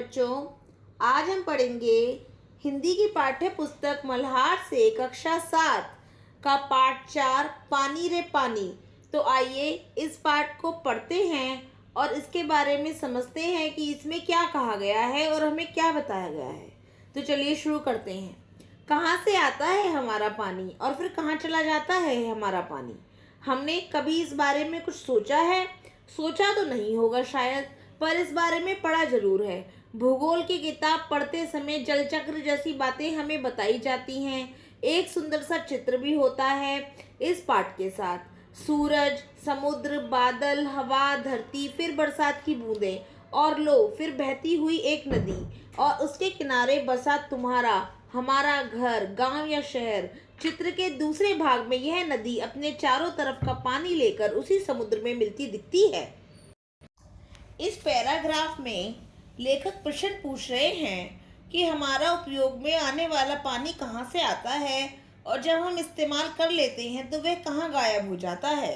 बच्चों, आज हम पढ़ेंगे हिंदी की पाठ्य पुस्तक मल्हार से कक्षा 7 का पाठ 4 पानी रे पानी। तो आइए इस पाठ को पढ़ते हैं और इसके बारे में समझते हैं कि इसमें क्या कहा गया है और हमें क्या बताया गया है। तो चलिए शुरू करते हैं। कहाँ से आता है हमारा पानी और फिर कहाँ चला जाता है हमारा पानी? हमने कभी इस बारे में कुछ सोचा है? सोचा तो नहीं होगा शायद, पर इस बारे में पढ़ा जरूर है। भूगोल की किताब पढ़ते समय जलचक्र जैसी बातें हमें बताई जाती हैं। एक सुंदर सा चित्र भी होता है इस पाठ के साथ। सूरज, समुद्र, बादल, हवा, धरती, फिर बरसात की बूंदें और लो फिर बहती हुई एक नदी और उसके किनारे बसा तुम्हारा हमारा घर, गांव या शहर। चित्र के दूसरे भाग में यह नदी अपने चारों तरफ का पानी लेकर उसी समुद्र में मिलती दिखती है। इस पैराग्राफ में लेखक प्रश्न पूछ रहे हैं कि हमारा उपयोग में आने वाला पानी कहाँ से आता है और जब हम इस्तेमाल कर लेते हैं तो वह कहाँ गायब हो जाता है।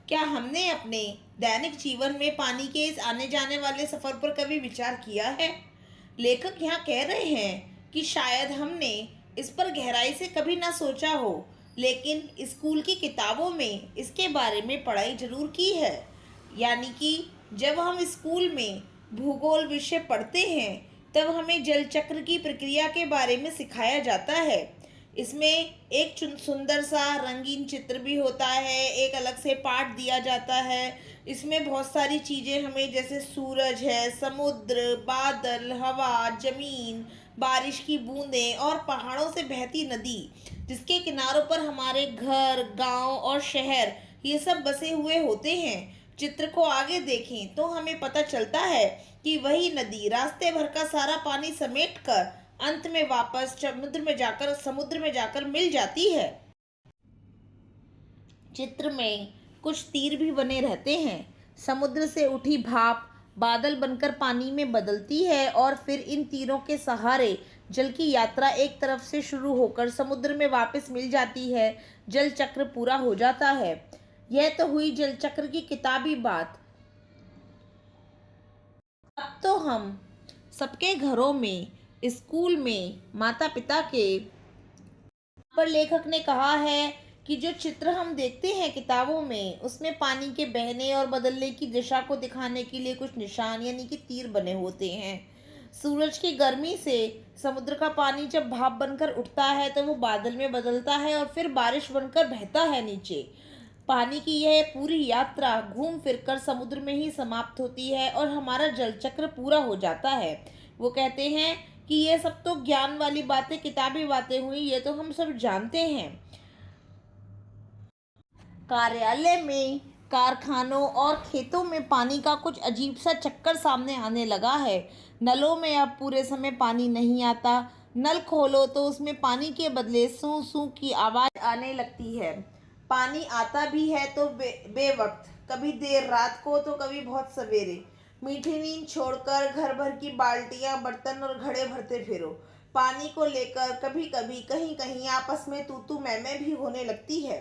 क्या हमने अपने दैनिक जीवन में पानी के इस आने जाने वाले सफ़र पर कभी विचार किया है? लेखक यहाँ कह रहे हैं कि शायद हमने इस पर गहराई से कभी ना सोचा हो, लेकिन स्कूल की किताबों में इसके बारे में पढ़ाई जरूर की है। यानी कि जब हम स्कूल में भूगोल विषय पढ़ते हैं तब हमें जल चक्र की प्रक्रिया के बारे में सिखाया जाता है। इसमें एक सुंदर सा रंगीन चित्र भी होता है, एक अलग से पाठ दिया जाता है। इसमें बहुत सारी चीज़ें हमें, जैसे सूरज है, समुद्र, बादल, हवा, जमीन, बारिश की बूंदें और पहाड़ों से बहती नदी, जिसके किनारों पर हमारे घर, गांव और शहर ये सब बसे हुए होते हैं। चित्र को आगे देखें तो हमें पता चलता है कि वही नदी रास्ते भर का सारा पानी समेटकर अंत में वापस समुद्र में जाकर मिल जाती है। चित्र में कुछ तीर भी बने रहते हैं। समुद्र से उठी भाप बादल बनकर पानी में बदलती है और फिर इन तीरों के सहारे जल की यात्रा एक तरफ से शुरू होकर समुद्र में वापस मिल जाती है। जल चक्र पूरा हो जाता है। यह तो हुई जल चक्र की किताबी बात। अब तो हम सबके घरों में, स्कूल में, माता पिता के पर लेखक ने कहा है कि जो चित्र हम देखते हैं किताबों में, उसमें पानी के बहने और बदलने की दिशा को दिखाने के लिए कुछ निशान यानी कि तीर बने होते हैं। सूरज की गर्मी से समुद्र का पानी जब भाप बनकर उठता है तो वो बादल में बदलता है और फिर बारिश बनकर बहता है नीचे। पानी की यह पूरी यात्रा घूम फिरकर समुद्र में ही समाप्त होती है और हमारा जल चक्र पूरा हो जाता है। वो कहते हैं कि ये सब तो ज्ञान वाली बातें, किताबी बातें हुई, ये तो हम सब जानते हैं। कार्यालय में, कारखानों और खेतों में पानी का कुछ अजीब सा चक्कर सामने आने लगा है। नलों में अब पूरे समय पानी नहीं आता। नल खोलो तो उसमें पानी के बदले सू सू की आवाज़ आने लगती है। पानी आता भी है तो बेवक्त, कभी देर रात को तो कभी बहुत सवेरे। मीठी नींद छोड़कर घर भर की बाल्टियां, बर्तन और घड़े भरते फिरो। पानी को लेकर कभी कभी कहीं कहीं आपस में तू तू मैं भी होने लगती है।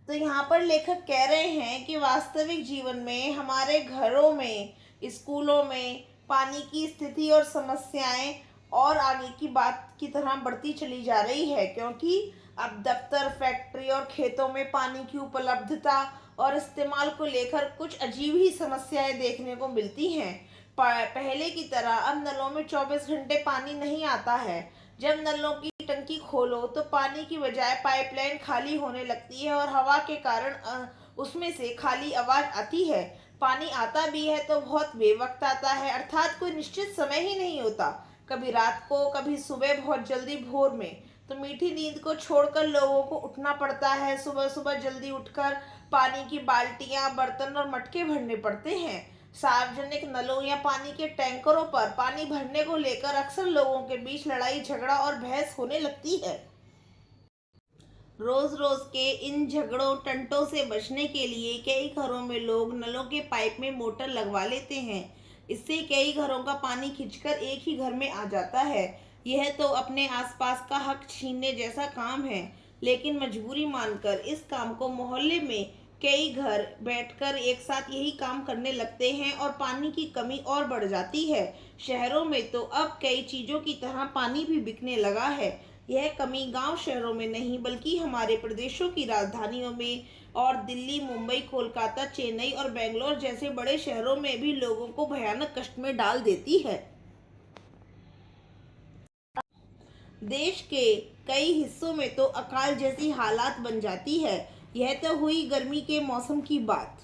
तो यहाँ पर लेखक कह रहे हैं कि वास्तविक जीवन में, हमारे घरों में, स्कूलों में पानी की स्थिति और समस्याएं और आगे की बात की तरह बढ़ती चली जा रही है, क्योंकि अब दफ्तर, फैक्ट्री और खेतों में पानी की उपलब्धता और इस्तेमाल को लेकर कुछ अजीब ही समस्याएं देखने को मिलती हैं। पहले की तरह अब नलों में 24 घंटे पानी नहीं आता है। जब नलों की टंकी खोलो तो पानी की बजाय पाइपलाइन खाली होने लगती है और हवा के कारण उसमें से खाली आवाज आती है। पानी आता भी है तो बहुत बेवक्त आता है, अर्थात कोई निश्चित समय ही नहीं होता। कभी रात को, कभी सुबह बहुत जल्दी भोर में। तो मीठी नींद को छोड़कर लोगों को उठना पड़ता है। सुबह सुबह जल्दी उठकर पानी की बाल्टियां, बर्तन और मटके भरने पड़ते हैं। सार्वजनिक नलों या पानी के टैंकरों पर पानी भरने को लेकर अक्सर लोगों के बीच लड़ाई झगड़ा और बहस होने लगती है। रोज रोज के इन झगड़ों टंटों से बचने के लिए कई घरों में लोग नलों के पाइप में मोटर लगवा लेते हैं। इससे कई घरों का पानी खींचकर एक ही घर में आ जाता है। यह तो अपने आसपास का हक छीनने जैसा काम है, लेकिन मजबूरी मानकर इस काम को मोहल्ले में कई घर बैठकर एक साथ यही काम करने लगते हैं और पानी की कमी और बढ़ जाती है। शहरों में तो अब कई चीज़ों की तरह पानी भी बिकने लगा है। यह कमी गांव शहरों में नहीं बल्कि हमारे प्रदेशों की राजधानियों में और दिल्ली, मुंबई, कोलकाता, चेन्नई और बेंगलोर जैसे बड़े शहरों में भी लोगों को भयानक कष्ट में डाल देती है। देश के कई हिस्सों में तो अकाल जैसी हालात बन जाती है। यह तो हुई गर्मी के मौसम की बात।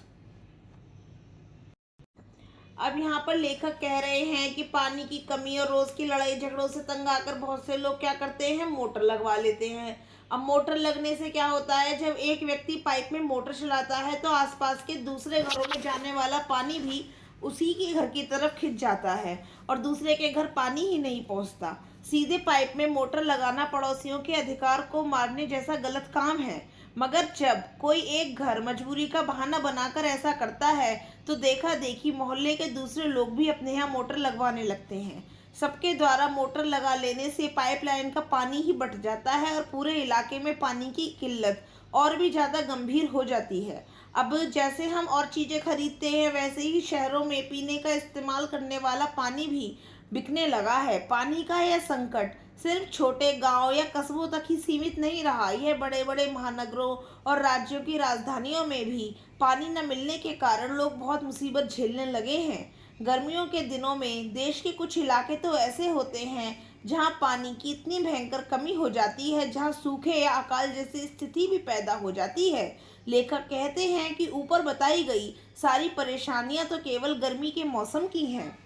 अब यहाँ पर लेखक कह रहे हैं कि पानी की कमी और रोज की लड़ाई झगड़ों से तंग आकर बहुत से लोग क्या करते हैं, मोटर लगवा लेते हैं। अब मोटर लगने से क्या होता है, जब एक व्यक्ति पाइप में मोटर चलाता है तो आसपास के दूसरे घरों में जाने वाला पानी भी उसी के घर की तरफ खिंच जाता है और दूसरे के घर पानी ही नहीं पहुंचता। सीधे पाइप में मोटर लगाना पड़ोसियों के अधिकार को मारने जैसा गलत काम है। मगर जब कोई एक घर मजबूरी का बहाना बनाकर ऐसा करता है तो देखा देखी मोहल्ले के दूसरे लोग भी अपने यहाँ मोटर लगवाने लगते हैं। सबके द्वारा मोटर लगा लेने से पाइपलाइन का पानी ही बट जाता है और पूरे इलाके में पानी की किल्लत और भी ज़्यादा गंभीर हो जाती है। अब जैसे हम और चीज़ें खरीदते हैं वैसे ही शहरों में पीने का इस्तेमाल करने वाला पानी भी बिकने लगा है। पानी का यह संकट सिर्फ छोटे गांव या कस्बों तक ही सीमित नहीं रहा, यह बड़े बड़े महानगरों और राज्यों की राजधानियों में भी पानी न मिलने के कारण लोग बहुत मुसीबत झेलने लगे हैं। गर्मियों के दिनों में देश के कुछ इलाके तो ऐसे होते हैं जहां पानी की इतनी भयंकर कमी हो जाती है, जहां सूखे या अकाल जैसी स्थिति भी पैदा हो जाती है। लेखक कहते हैं कि ऊपर बताई गई सारी परेशानियां तो केवल गर्मी के मौसम की हैं,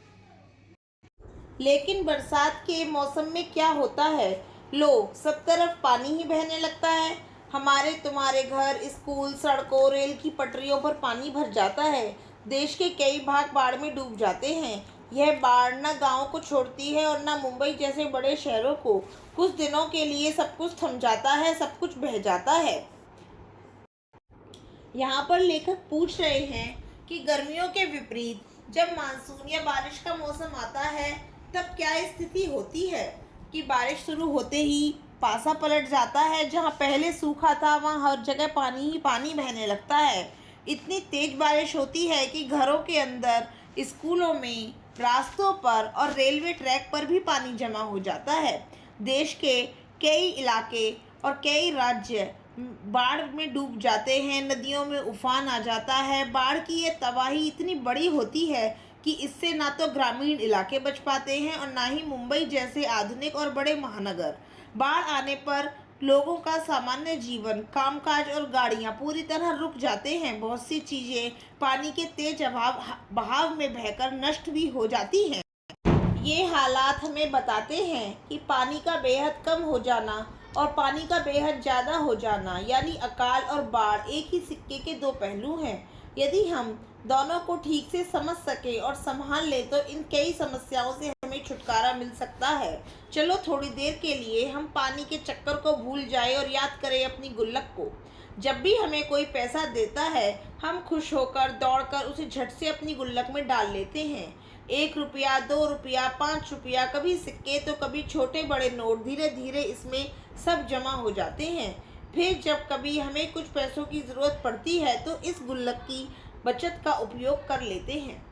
लेकिन बरसात के मौसम में क्या होता है, लो सब तरफ पानी ही बहने लगता है। हमारे तुम्हारे घर, स्कूल, सड़कों, रेल की पटरियों पर पानी भर जाता है। देश के कई भाग बाढ़ में डूब जाते हैं। यह बाढ़ न गाँव को छोड़ती है और न मुंबई जैसे बड़े शहरों को। कुछ दिनों के लिए सब कुछ थम जाता है, सब कुछ बह जाता है। यहाँ पर लेखक पूछ रहे हैं कि गर्मियों के विपरीत जब मानसून या बारिश का मौसम आता है तब क्या स्थिति होती है कि बारिश शुरू होते ही पासा पलट जाता है। जहाँ पहले सूखा था वहाँ हर जगह पानी ही पानी बहने लगता है। इतनी तेज बारिश होती है कि घरों के अंदर, स्कूलों में, रास्तों पर और रेलवे ट्रैक पर भी पानी जमा हो जाता है। देश के कई इलाके और कई राज्य बाढ़ में डूब जाते हैं, नदियों में उफान आ जाता है। बाढ़ की ये तबाही इतनी बड़ी होती है कि इससे ना तो ग्रामीण इलाके बच पाते हैं और ना ही मुंबई जैसे आधुनिक और बड़े महानगर। बाढ़ आने पर लोगों का सामान्य जीवन, कामकाज और गाड़ियां पूरी तरह रुक जाते हैं। बहुत सी चीज़ें पानी के तेज बहाव में बहकर नष्ट भी हो जाती हैं। ये हालात हमें बताते हैं कि पानी का बेहद कम हो जाना और पानी का बेहद ज़्यादा हो जाना यानी अकाल और बाढ़ एक ही सिक्के के दो पहलू हैं। यदि हम दोनों को ठीक से समझ सके और संभाल ले तो इन कई समस्याओं से हमें छुटकारा मिल सकता है। चलो थोड़ी देर के लिए हम पानी के चक्कर को भूल जाए और याद करें अपनी गुल्लक को। जब भी हमें कोई पैसा देता है हम खुश होकर दौड़कर उसे झट से अपनी गुल्लक में डाल लेते हैं। 1 रुपया, 2 रुपया, 5 रुपया, कभी सिक्के तो कभी छोटे बड़े नोट, धीरे धीरे इसमें सब जमा हो जाते हैं। फिर जब कभी हमें कुछ पैसों की ज़रूरत पड़ती है तो इस गुल्लक की बचत का उपयोग कर लेते हैं।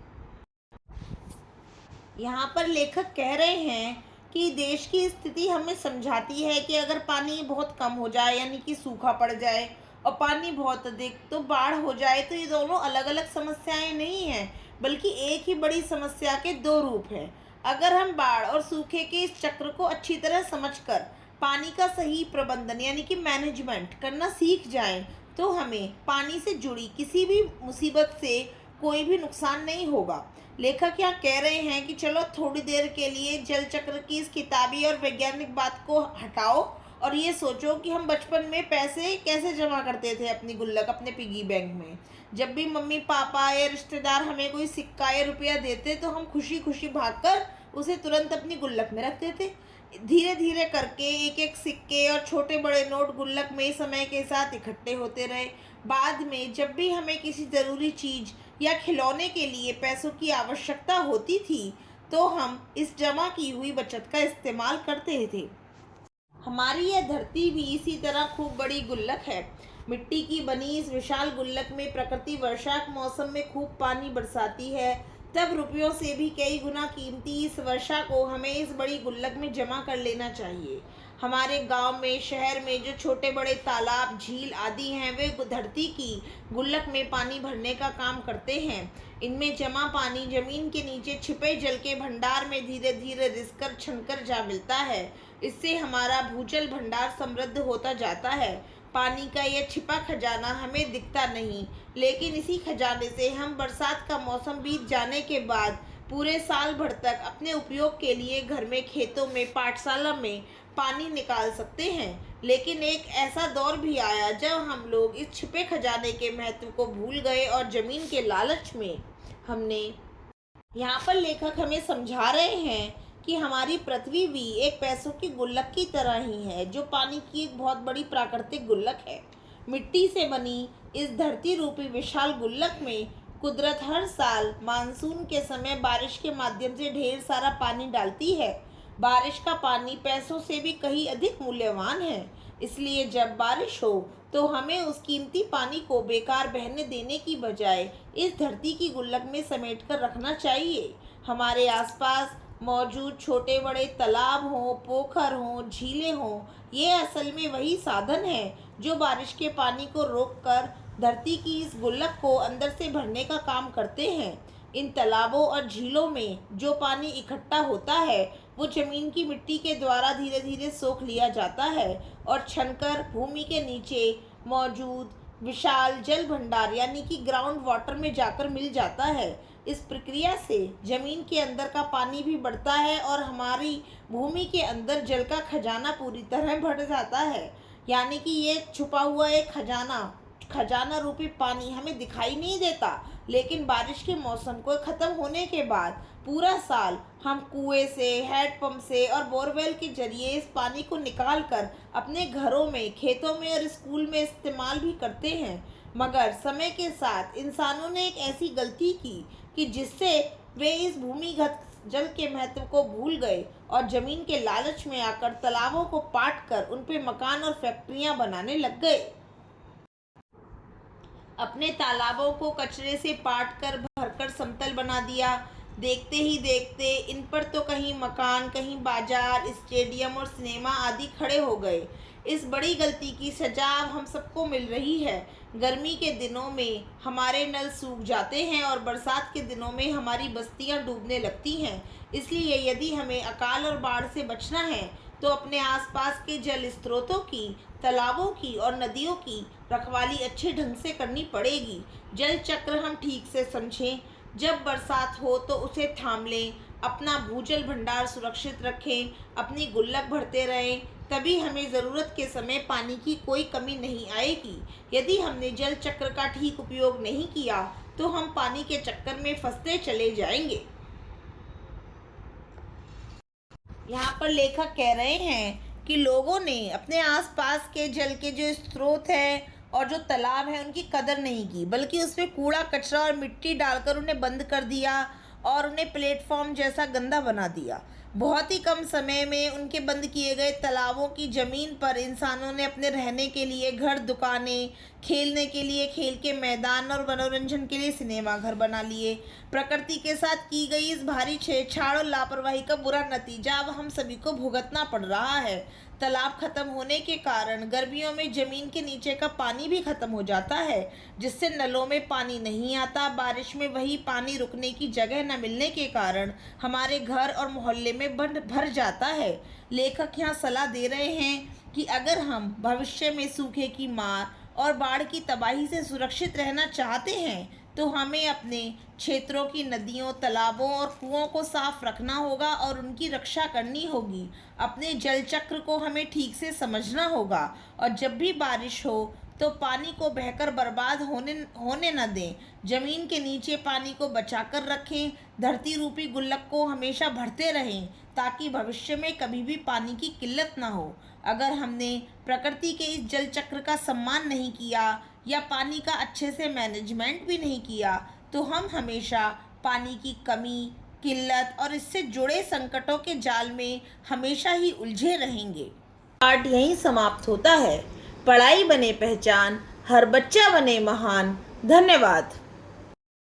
यहाँ पर लेखक कह रहे हैं कि देश की स्थिति हमें समझाती है कि अगर पानी बहुत कम हो जाए यानी कि सूखा पड़ जाए और पानी बहुत अधिक तो बाढ़ हो जाए तो ये दोनों अलग अलग समस्याएं नहीं हैं बल्कि एक ही बड़ी समस्या के दो रूप हैं। अगर हम बाढ़ और सूखे के इस चक्र को अच्छी तरह समझकर पानी का सही प्रबंधन यानी कि मैनेजमेंट करना सीख जाएं तो हमें पानी से जुड़ी किसी भी मुसीबत से कोई भी नुकसान नहीं होगा। लेखक यहाँ कह रहे हैं कि चलो थोड़ी देर के लिए जल चक्र की इस किताबी और वैज्ञानिक बात को हटाओ और ये सोचो कि हम बचपन में पैसे कैसे जमा करते थे अपनी गुल्लक, अपने पिगी बैंक में। जब भी मम्मी पापा या रिश्तेदार हमें कोई सिक्का या रुपया देते तो हम खुशी खुशी भागकर उसे तुरंत अपनी गुल्लक में रखते थे। धीरे धीरे करके एक एक सिक्के और छोटे बड़े नोट गुल्लक में समय के साथ इकट्ठे होते रहे। बाद में जब भी हमें किसी ज़रूरी चीज़ या खिलौने के लिए पैसों की आवश्यकता होती थी तो हम इस जमा की हुई बचत का इस्तेमाल करते थे। हमारी यह धरती भी इसी तरह खूब बड़ी गुल्लक है। मिट्टी की बनी इस विशाल गुल्लक में प्रकृति वर्षा के मौसम में खूब पानी बरसाती है। तब रुपयों से भी कई गुना कीमती इस वर्षा को हमें इस बड़ी गुल्लक में जमा कर लेना चाहिए। हमारे गांव में, शहर में जो छोटे बड़े तालाब, झील आदि हैं, वे धरती की गुल्लक में पानी भरने का काम करते हैं। इनमें जमा पानी जमीन के नीचे छिपे जल के भंडार में धीरे धीरे रिसकर छनकर जा मिलता है। इससे हमारा भूजल भंडार समृद्ध होता जाता है। पानी का यह छिपा खजाना हमें दिखता नहीं, लेकिन इसी खजाने से हम बरसात का मौसम बीत जाने के बाद पूरे साल भर तक अपने उपयोग के लिए घर में, खेतों में, पाठशाला में पानी निकाल सकते हैं। लेकिन एक ऐसा दौर भी आया जब हम लोग इस छिपे खजाने के महत्व को भूल गए और जमीन के लालच में हमने यहाँ पर लेखक हमें समझा रहे हैं कि हमारी पृथ्वी भी एक पैसों की गुल्लक की तरह ही है, जो पानी की एक बहुत बड़ी प्राकृतिक गुल्लक है। मिट्टी से बनी इस धरती रूपी विशाल गुल्लक में कुदरत हर साल मानसून के समय बारिश के माध्यम से ढेर सारा पानी डालती है। बारिश का पानी पैसों से भी कहीं अधिक मूल्यवान है। इसलिए जब बारिश हो तो हमें उस कीमती पानी को बेकार बहने देने की बजाय इस धरती की गुल्लक में समेट कर रखना चाहिए। हमारे आसपास मौजूद छोटे बड़े तालाब हों, पोखर हों, झीलें हों, ये असल में वही साधन है जो बारिश के पानी को रोककर धरती की इस गुल्लक को अंदर से भरने का काम करते हैं। इन तालाबों और झीलों में जो पानी इकट्ठा होता है वो जमीन की मिट्टी के द्वारा धीरे धीरे सोख लिया जाता है और छनकर भूमि के नीचे मौजूद विशाल जल भंडार यानी कि ग्राउंड वाटर में जाकर मिल जाता है। इस प्रक्रिया से जमीन के अंदर का पानी भी बढ़ता है और हमारी भूमि के अंदर जल का खजाना पूरी तरह भर जाता है। यानी कि ये छुपा हुआ एक खजाना रूपी पानी हमें दिखाई नहीं देता, लेकिन बारिश के मौसम को ख़त्म होने के बाद पूरा साल हम कुएं से, हैंडपंप से और बोरवेल के जरिए इस पानी को निकाल कर अपने घरों में, खेतों में और स्कूल में इस्तेमाल भी करते हैं। मगर समय के साथ इंसानों ने एक ऐसी गलती की कि जिससे वे इस भूमिगत जल के महत्व को भूल गए और जमीन के लालच में आकर तालाबों को पाट कर उन पे मकान और फैक्ट्रियां बनाने लग गए। अपने तालाबों को कचरे से पाट कर भरकर समतल बना दिया। देखते ही देखते इन पर तो कहीं मकान, कहीं बाजार, स्टेडियम और सिनेमा आदि खड़े हो गए। इस बड़ी गलती की सजा अब हम सबको मिल रही है। गर्मी के दिनों में हमारे नल सूख जाते हैं और बरसात के दिनों में हमारी बस्तियां डूबने लगती हैं। इसलिए यदि हमें अकाल और बाढ़ से बचना है तो अपने आसपास के जल स्रोतों की, तालाबों की और नदियों की रखवाली अच्छे ढंग से करनी पड़ेगी। जल चक्र हम ठीक से समझें। जब बरसात हो तो उसे थाम लें, अपना भूजल भंडार सुरक्षित रखें, अपनी गुल्लक भरते रहें, तभी हमें ज़रूरत के समय पानी की कोई कमी नहीं आएगी। यदि हमने जल चक्र का ठीक उपयोग नहीं किया तो हम पानी के चक्कर में फंसते चले जाएंगे। यहाँ पर लेखक कह रहे हैं कि लोगों ने अपने आसपास के जल के जो स्रोत हैं और जो तालाब हैं उनकी कदर नहीं की, बल्कि उसमें कूड़ा कचरा और मिट्टी डालकर उन्हें बंद कर दिया और उन्हें प्लेटफॉर्म जैसा गंदा बना दिया। बहुत ही कम समय में उनके बंद किए गए तालाबों की ज़मीन पर इंसानों ने अपने रहने के लिए घर, दुकानें, खेलने के लिए खेल के मैदान और मनोरंजन के लिए सिनेमा घर बना लिए। प्रकृति के साथ की गई इस भारी छेड़छाड़ और लापरवाही का बुरा नतीजा अब हम सभी को भुगतना पड़ रहा है। तालाब खत्म होने के कारण गर्मियों में ज़मीन के नीचे का पानी भी खत्म हो जाता है, जिससे नलों में पानी नहीं आता। बारिश में वही पानी रुकने की जगह न मिलने के कारण हमारे घर और मोहल्ले में भर जाता है। लेखक यहाँ सलाह दे रहे हैं कि अगर हम भविष्य में सूखे की मार और बाढ़ की तबाही से सुरक्षित रहना चाहते हैं तो हमें अपने क्षेत्रों की नदियों, तालाबों और कुओं को साफ रखना होगा और उनकी रक्षा करनी होगी। अपने जल चक्र को हमें ठीक से समझना होगा और जब भी बारिश हो तो पानी को बहकर बर्बाद होने न दें। ज़मीन के नीचे पानी को बचाकर रखें। धरती रूपी गुल्लक को हमेशा भरते रहें ताकि भविष्य में कभी भी पानी की किल्लत ना हो। अगर हमने प्रकृति के इस जल चक्र का सम्मान नहीं किया या पानी का अच्छे से मैनेजमेंट भी नहीं किया तो हम हमेशा पानी की कमी, किल्लत और इससे जुड़े संकटों के जाल में हमेशा ही उलझे रहेंगे। पाठ यहीं समाप्त होता है। पढ़ाई बने पहचान। हर बच्चा बने महान। धन्यवाद।